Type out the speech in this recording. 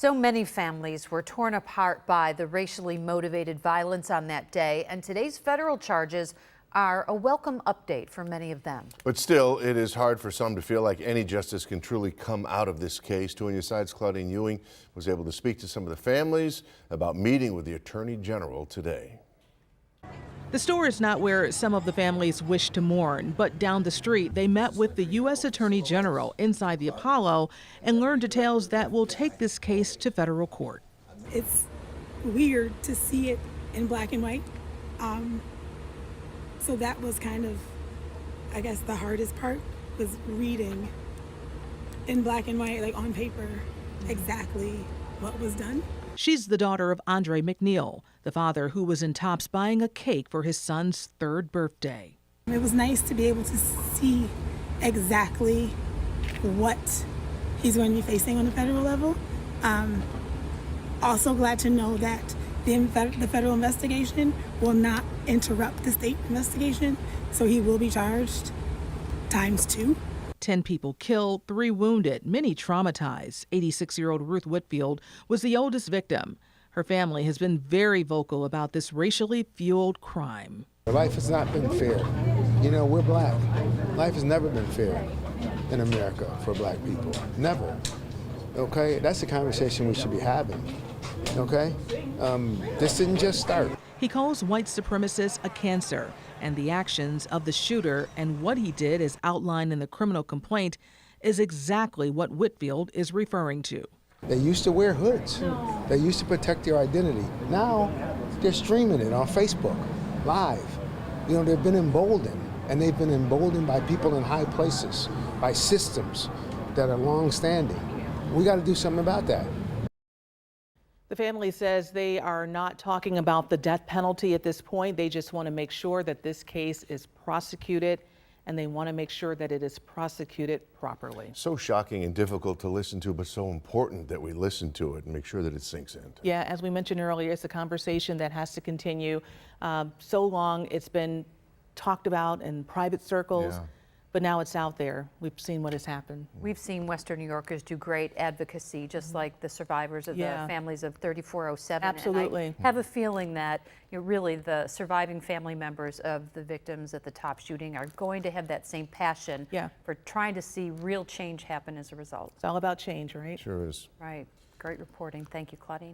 So many families were torn apart by the racially motivated violence on that day, and today's federal charges are a welcome update for many of them. But still, it is hard for some to feel like any justice can truly come out of this case. 2 on your side's Claudine Ewing was able to speak to some of the families about meeting with the Attorney General today. The store is not where some of the families wish to mourn, but down the street they met with the U.S. Attorney General inside the Apollo and learned details that will take this case to federal court. It's weird to see it in black and white. So that was kind of, I guess, the hardest part was reading in black and white, like on paper, exactly what was done. She's the daughter of Andrew Mackniel, the father who was in Tops buying a cake for his son's 3rd birthday. It was nice to be able to see exactly what he's going to be facing on the federal level. Also glad to know that the federal investigation will not interrupt the state investigation, so he will be charged ×2. 10 people killed, 3 wounded, many traumatized. 86-year-old Ruth Whitfield was the oldest victim. Her family has been very vocal about this racially fueled crime. Life has not been fair. You know, we're black. Life has never been fair in America for black people. Never. Okay? That's the conversation we should be having. Okay? This didn't just start. He calls white supremacists a cancer, and the actions of the shooter and what he did as outlined in the criminal complaint is exactly what Whitfield is referring to. They used to wear hoods. They used to protect their identity. Now they're streaming it on Facebook, live. You know, they've been emboldened, and they've been emboldened by people in high places, by systems that are long-standing. We got to do something about that. The family says they are not talking about the death penalty at this point. They just want to make sure that this case is prosecuted, and they want to make sure that it is prosecuted properly. So shocking and difficult to listen to, but so important that we listen to it and make sure that it sinks in. Yeah, as we mentioned earlier, it's a conversation that has to continue. So long it's been talked about in private circles. Yeah. But now it's out there. We've seen what has happened. We've seen Western New Yorkers do great advocacy, just like the survivors of the families of 3407. Absolutely. And I have a feeling that really the surviving family members of the victims at the Tops shooting are going to have that same passion for trying to see real change happen as a result. It's all about change, right? Sure is. Right. Great reporting. Thank you, Claudine.